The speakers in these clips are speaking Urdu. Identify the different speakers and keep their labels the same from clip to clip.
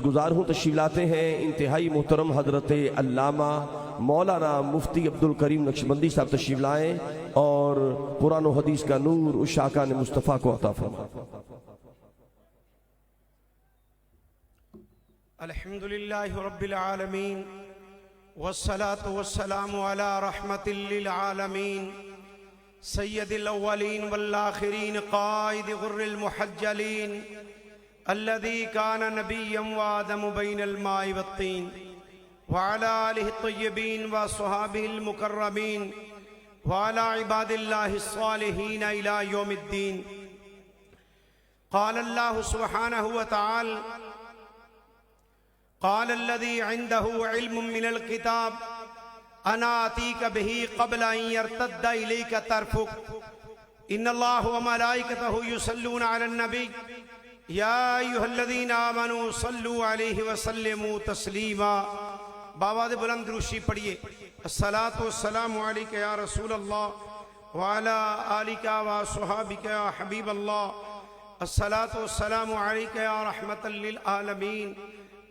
Speaker 1: گزار ہوں تشریف لاتے ہیں انتہائی محترم حضرت علامہ مولانا مفتی عبدالکریم نقشبندی صاحب تشریف لائیں اور قرآن و حدیث کا نور اس شاکان مصطفیٰ کو عطا فرمائیں۔
Speaker 2: الحمدللہ رب العالمین والصلاة والسلام علی رحمت للعالمین سید الاولین والآخرین قائد غر المحجلین الذي كان نبيا وآدم بين الماء والطين وعلى آله الطيبين وصحابه المكرمين وعلى عباد الله الصالحين إلى يوم الدين. قال الله سبحانه وتعالى: قال الذي عنده علم من الكتاب أنا آتيك به قبل أن يرتد إليك طرفك إن الله وملائكته يصلون على النبي یا ایھا الذین آمنوا صلوا علیہ وسلموا تسلیما۔ بآواز بلند درود پڑھیے: الصلاۃ والسلام علیک یا رسول اللہ وعلی آلک وصحابک یا حبیب اللہ، الصلاۃ والسلام علیک یا رحمت للعالمین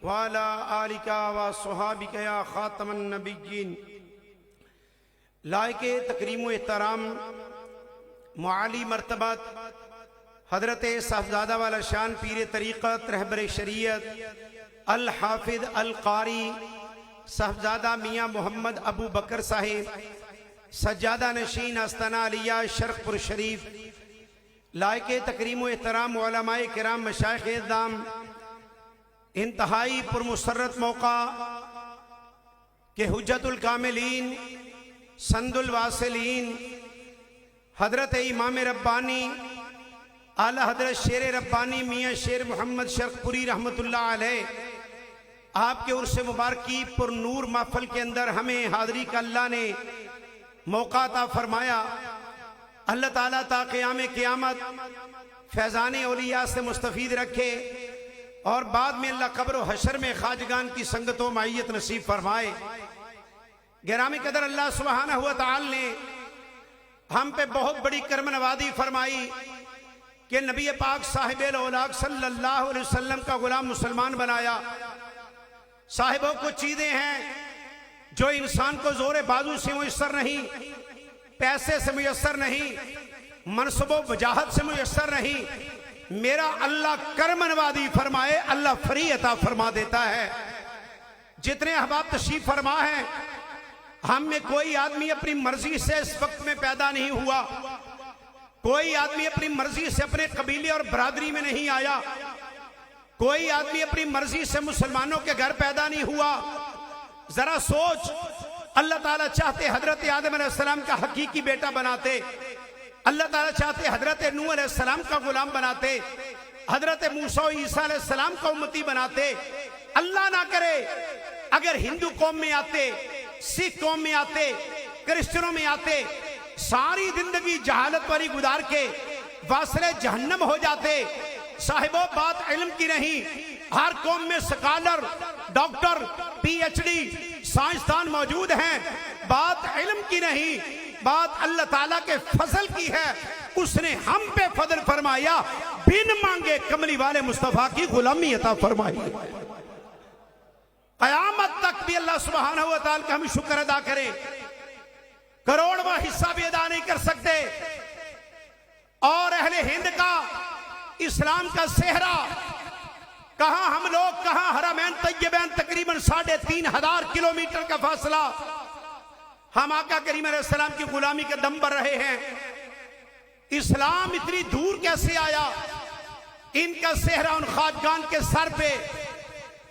Speaker 2: وعلی آلک وصحابک یا خاتم النبیین۔ لائق تکریم و احترام معالی مرتبت حضرت صاحبزادہ والا شان پیر طریقت رہبر شریعت الحافظ القاری صاحبزادہ میاں محمد ابو بکر صاحب سجادہ نشین آستانہ علیہ شرق پر شریف، لائق تکریم و احترام علماء کرام مشائخ اعظام، انتہائی پرمسرت موقع کہ حجت الکاملین سند الواصلین حضرت امام ربانی اعلی حضرت شیر ربانی میاں شیر محمد شرق پوری رحمت اللہ علیہ آپ کے عرص مبارکی پر نور محفل کے اندر ہمیں حاضری کا اللہ نے موقع عطا فرمایا۔ اللہ تعالیٰ تا قیام قیامت فیضان اولیاء سے مستفید رکھے اور بعد میں اللہ قبر و حشر میں خواجگان کی سنگت و معیت نصیب فرمائے۔ گرامی قدر، اللہ سبحانہ و تعالی نے ہم پہ بہت بڑی کرم نوازی فرمائی کہ نبی پاک صاحب الاولاق صلی اللہ علیہ وسلم کا غلام مسلمان بنایا۔ صاحبوں کو چیزیں ہیں جو انسان کو زور بازو سے میسر نہیں، پیسے سے میسر نہیں، منصب و وجاہت سے میسر نہیں، میرا اللہ کرم نوازی فرمائے اللہ فری عطا فرما دیتا ہے۔ جتنے احباب تشریف فرما ہیں، ہم میں کوئی آدمی اپنی مرضی سے اس وقت میں پیدا نہیں ہوا، کوئی آدمی اپنی مرضی سے اپنے قبیلے اور برادری میں نہیں آیا، کوئی آدمی اپنی مرضی سے مسلمانوں کے گھر پیدا نہیں ہوا۔ ذرا سوچ، اللہ تعالیٰ چاہتے حضرت آدم علیہ السلام کا حقیقی بیٹا بناتے، اللہ تعالیٰ چاہتے حضرت نوح علیہ السلام کا غلام بناتے، حضرت موسیٰ و عیسیٰ علیہ السلام کا امتی بناتے۔ اللہ نہ کرے اگر ہندو قوم میں آتے، سکھ قوم میں آتے، کرسچنوں میں آتے، ساری زندگی جہالت والی گزار کے واصل جہنم ہو جاتے۔ صاحبوں، بات علم کی نہیں، ہر قوم میں scholar, doctor, P H D, سائنسدان موجود ہیں، بات علم کی نہیں، بات اللہ تعالیٰ کے فضل کی ہے۔ اس نے ہم پہ فضل فرمایا، بن مانگے کملی والے مصطفیٰ کی غلامی عطا فرمائی۔ قیامت تک بھی اللہ سبحانہ و تعالیٰ کا ہم شکر ادا کریں، کروڑواں حصہ بھی ادا نہیں کر سکتے۔ اور اہل ہند کا اسلام کا صحرا، کہاں ہم لوگ، کہاں حرمین طیبین، تقریباً 3500 کلومیٹر کا فاصلہ، ہم آقا کریم علیہ السلام کی غلامی کے دم پر رہے ہیں۔ اسلام اتنی دور کیسے آیا؟ ان کا صحرا ان خواجگان کے سر پہ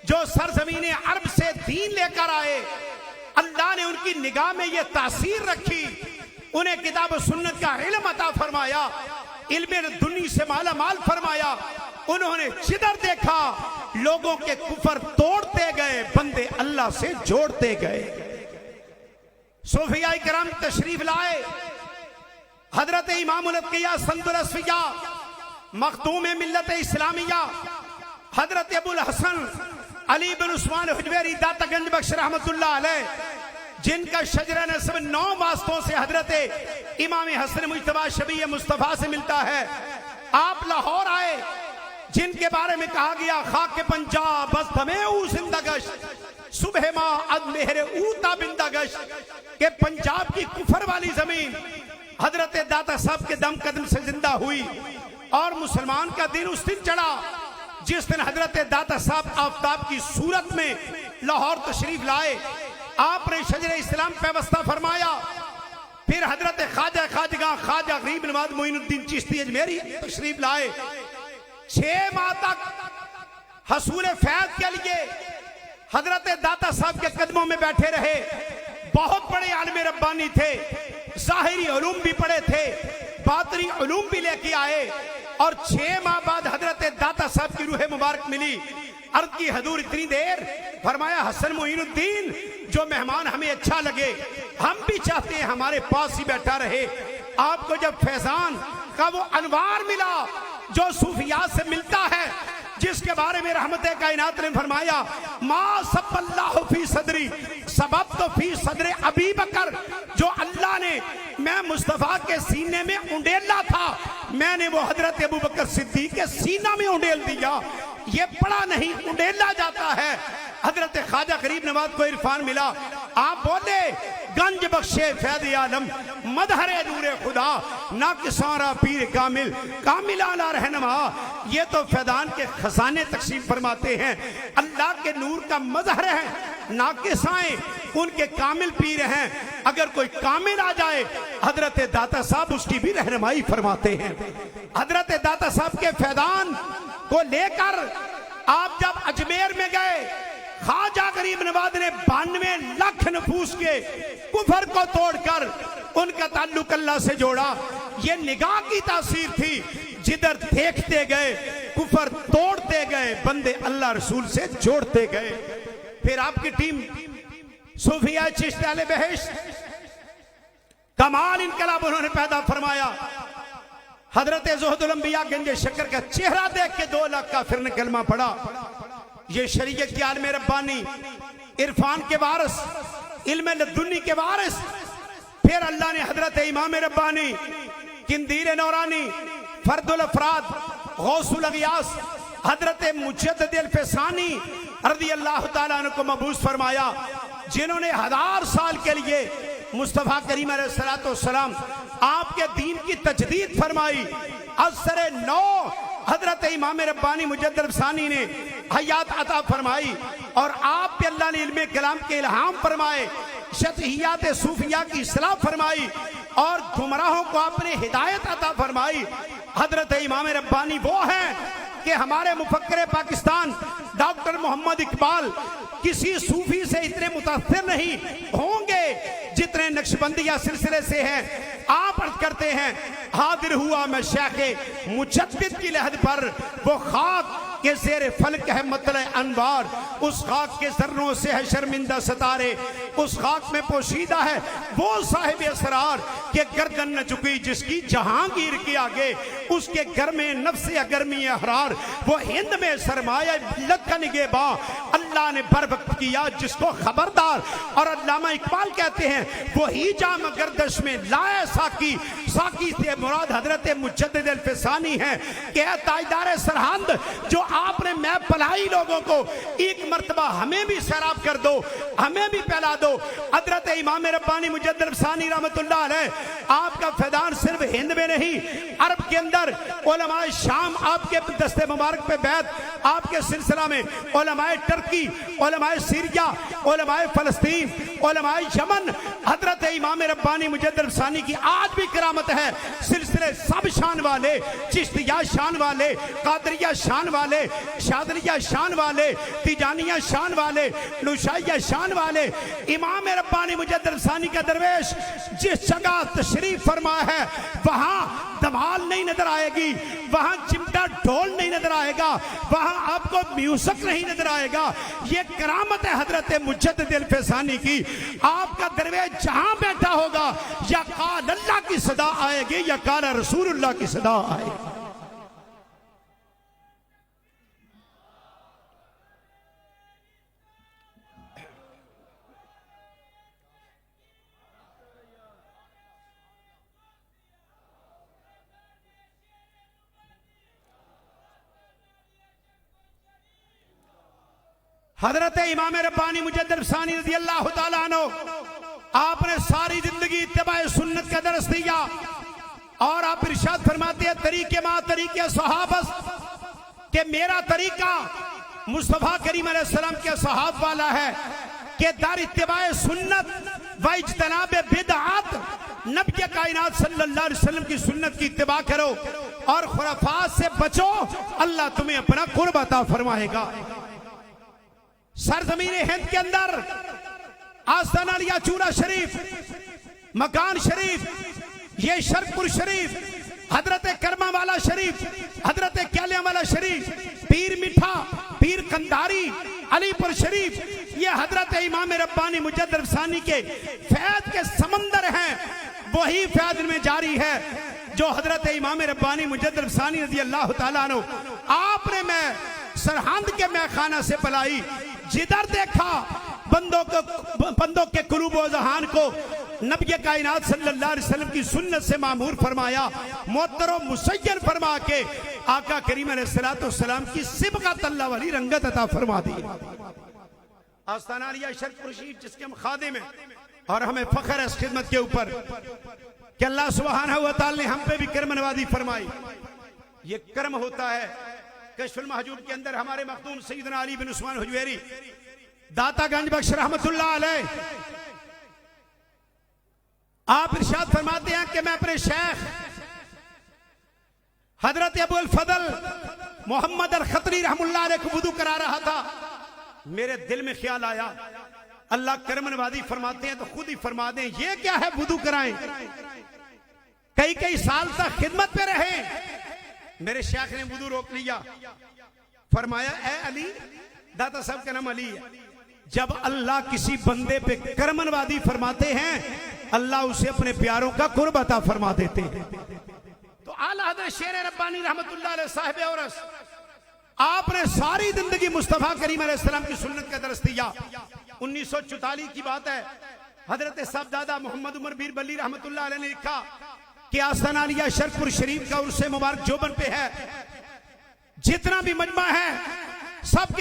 Speaker 2: جو سرزمین عرب سے دین لے کر آئے، اللہ نے ان کی نگاہ میں یہ تاثیر رکھی، انہیں کتاب و سنت کا علم عطا فرمایا، علم دنیا سے مالا مال فرمایا۔ انہوں نے جدھر دیکھا لوگوں کے کفر توڑتے گئے، بندے اللہ سے جوڑتے گئے۔ صوفیاء کرام تشریف لائے، حضرت امام الاتقیاء سند الاصفیاء مختوم ملت اسلامیہ حضرت ابو الحسن علی بن عثمان حجویری داتا گنج بخش رحمت اللہ علیہ، جن کا شجرہ نسب 9 واسطوں سے حضرت امام حسن مجتبی شبیہ مصطفیٰ سے ملتا ہے۔ آپ لاہور آئے، جن کے بارے میں کہا گیا خاک پنجاب بس ہمیں او زندگش صبح ماں اد مہر اوتا بندگش کہ پنجاب کی کفر والی زمین حضرت داتا صاحب کے دم قدم سے زندہ ہوئی اور مسلمان کا دن اس دن چڑھا جس دن حضرت داتا صاحب آفتاب کی صورت میں لاہور تشریف لائے. آپ نے شجر اسلام پیوستہ فرمایا. پھر حضرت خواجہ خواجگاہ خواجہ غریب نواز معین الدین چشتی اجمیری تشریف لائے. 6 ماہ تک حصول فیض کے لیے حضرت داتا صاحب کے قدموں میں بیٹھے رہے. بہت بڑے عالم ربانی تھے, ظاہری علوم بھی پڑھے تھے, باطنی علوم بھی لے کے آئے. اور 6 ماہ بعد حضرت داتا صاحب کی روح مبارک ملی. عرض کی حضور اتنی دیر, فرمایا حسن معین الدین جو مہمان ہمیں اچھا لگے ہم بھی چاہتے ہیں ہمارے پاس ہی بیٹھا رہے. آپ کو جب فیضان کا وہ انوار ملا جو صوفیات سے ملتا ہے, جس کے بارے میں رحمت کائنات نے فرمایا ما سب اللہ فی صدری سبب تو فی صدر ابی بکر, جو اللہ نے میں مصطفیٰ کے سینے میں انڈیلا تھا میں نے وہ حضرت ابو بکر صدیق کے سینہ میں انڈیل دیا. یہ پڑا نہیں انڈیلا جاتا ہے. حضرت خواجہ غریب نواز کو عرفان ملا. آپ بولے گنج بخشے فیض عالم مدہر نور خدا ناقصارا پیر کامل کامل اعلی رہنما. یہ تو فیضان کے خزانے تقسیم فرماتے ہیں. اللہ کے نور کا مظہر ہے, ناقصائیں ان کے کامل پیر ہیں. اگر کوئی کامل آ جائے حضرت داتا صاحب اس کی بھی رہنمائی فرماتے ہیں. حضرت داتا صاحب کے فیضان کو لے کر آپ جب اجمیر میں گئے, خواجہ غریب نواز نے 92 لاکھ نفوس کے کفر کو توڑ کر ان کا تعلق اللہ سے جوڑا. یہ نگاہ کی تاثیر تھی, جدھر دیکھتے گئے کفر توڑتے گئے, بندے اللہ رسول سے جوڑتے گئے. پھر آپ کی ٹیم صوفیہ چشت اہل بہشت کمال انقلاب انہوں نے پیدا فرمایا. حضرت زہد الانبیاء گنج شکر کا چہرہ دیکھ کے 2 لاکھ کافر نے کلمہ پڑھا. یہ شریعت کے عالم ربانی, عرفان کے وارث, علم لدنی کے وارث. پھر اللہ نے حضرت امام ربانی, قندیل نورانی, فرد الافراد, غوث الاغیاث, حضرت مجدد الفسانی رضی اللہ تعالیٰ عنہ کو مبعوث فرمایا, جنہوں نے 1000 سال کے لیے مصطفیٰ کریم علیہ السلام آپ کے دین کی تجدید فرمائی. اثر نو حضرت امام ربانی مجدد الفسانی نے حیات عطا فرمائی اور آپ پہ اللہ نے علم کلام کے الہام فرمائے, شطحیات صوفیہ کی اصلاح فرمائی اور گمراہوں کو آپ نے ہدایت عطا فرمائی. حضرت امام ربانی وہ ہیں کہ ہمارے مفکر پاکستان ڈاکٹر محمد اقبال کسی صوفی سے اتنے متاثر نہیں ہوں گے جتنے نقشبندیہ سلسلے سے ہیں. آپ عرض کرتے ہیں حاضر ہوا میں شیخ مجدد کی لحد پر, وہ خاک کے زیر فلک ہے مطلع انوار, اس خاک کے ذروں سے ہے شرمندہ ستارے, اس خاک میں پوشیدہ ہے وہ صاحب اسرار کہ گردن نہ جھکی جس کی جہانگیر کے آگے, اس کے گھر میں نفس گرمی احرار, وہ ہند میں سرمایہ لکھن گے اللہ نے بر وقت کیا جس کو خبردار. اور علامہ اقبال کہتے ہیں وہی جام گردش میں لائے ساکی, ساکی سے مراد حضرت مجدد الفسانی ہیں کہ اے تاجدار سرہند جو آپ نے میں پلائی لوگوں کو ایک مرتبہ ہمیں بھی سیراب کر دو, ہمیں بھی پھیلا دو. حضرت امام ربانی مجدد الفسانی رحمت اللہ علیہ آپ کا فیضان صرف ہند میں نہیں عرب کے اندر علماء شام آپ کے دست مبارک پہ بیعت, آپ کے سلسلہ میں علماء ٹرکی, علماء سیریا, علماء فلسطین, علماء یمن, حضرت امام ربانی مجدد الفسانی کی آج بھی کرامت ہے. سلسلے سب شان والے, چشتیہ شان والے, قادریہ شان والے, شاذلیہ شان والے, تیجانیہ شان والے, نوشائیہ شان والے. امام ربانی مجدد الفسانی کا درویش جس جگہ تشریف فرما ہے وہاں دھمال نہیں نظر آئے گی, وہاں چمٹا ڈھول نہیں نظر آئے گا, وہاں آپ کو میوزک نہیں نظر آئے گا. یہ کرامت ہے حضرت مجدد الفسانی کی. آپ کا درویش جہاں بیٹھا ہوگا یا قال اللہ کی صدا آئے گی یا قال رسول اللہ کی صدا آئے گی. حضرت امام ربانی مجدد ثانی رضی اللہ تعالیٰ عنہ آپ نے ساری زندگی اتباع سنت کا درس دیا اور آپ ارشاد فرماتے ہیں طریقے ما طریقے صحابہ کہ میرا طریقہ مصطفیٰ کریم علیہ السلام کے صحاب والا ہے کہ در اتباع سنت و اجتناب بدعات، نبی کائنات صلی اللہ علیہ وسلم کی سنت کی اتباع کرو اور خرافات سے بچو، اللہ تمہیں اپنا قرب عطا فرمائے گا۔ سرزمین ہند کے اندر آستانہ لیا چورا شریف، مکان شریف، یہ شرک پور شریف، حضرت کرما والا شریف، حضرت کیلیاں والا شریف، پیر میٹھا، پیر قنداری، علی پور شریف، یہ حضرت امام ربانی مجدد ثانی کے فیض کے سمندر ہیں۔ وہی فیض میں جاری ہے جو حضرت امام ربانی مجدد ثانی رضی اللہ تعالیٰ عنہ آپ نے میں سرہند کے میخانہ سے پلائی، جدھر دیکھا بندوں کے قلوب و ذہان کو نبی کائنات صلی اللہ علیہ وسلم کی سنت سے معمور فرمایا، معطر و مسین فرما کے آقا کریم علیہ السلام کی سبغت اللہ والی رنگت عطا فرما دی۔ آستانہ علیہ شرک پور شریف جس کے ہم خادم ہیں اور ہمیں فخر ہے اس خدمت کے اوپر کہ اللہ سبحانہ و تعالی نے ہم پہ بھی کرم نوازی فرمائی۔ یہ کرم ہوتا ہے کشف المحجوب کے اندر ہمارے مخدوم سیدنا علی بن عثمان حجویری داتا گنج بخش رحمت اللہ علیہ آپ ارشاد فرماتے ہیں کہ میں اپنے شیخ حضرت ابو الفضل محمد الخطری رحم اللہ علیہ کو وضو کرا رہا تھا، میرے دل میں خیال آیا اللہ کرم نوازی فرماتے ہیں تو خود ہی فرما دیں یہ کیا ہے وضو کرائیں، کئی سال تک خدمت پہ رہے۔ میرے شیخ نے وضو روک لیا، فرمایا اے علی، داتا صاحب کا نام علی ہے، جب اللہ کسی بندے پہ کرم نوازی فرماتے ہیں اللہ اسے اپنے پیاروں کا قرب عطا فرما دیتے ہیں۔ تو اعلیٰ حضرت شیر ربانی رحمت اللہ علیہ صاحب اورس آپ نے ساری زندگی مصطفیٰ کریم علیہ السلام کی سنت کا درس دیا۔ 1944 کی بات ہے، حضرت صاحبزادہ محمد عمر بیر بلی رحمت اللہ علیہ نے لکھا کہ آستانہ علیہ شرک پور شریف کا عرس مبارک جوبن پہ ہے، جتنا بھی مجمع ہے سب کے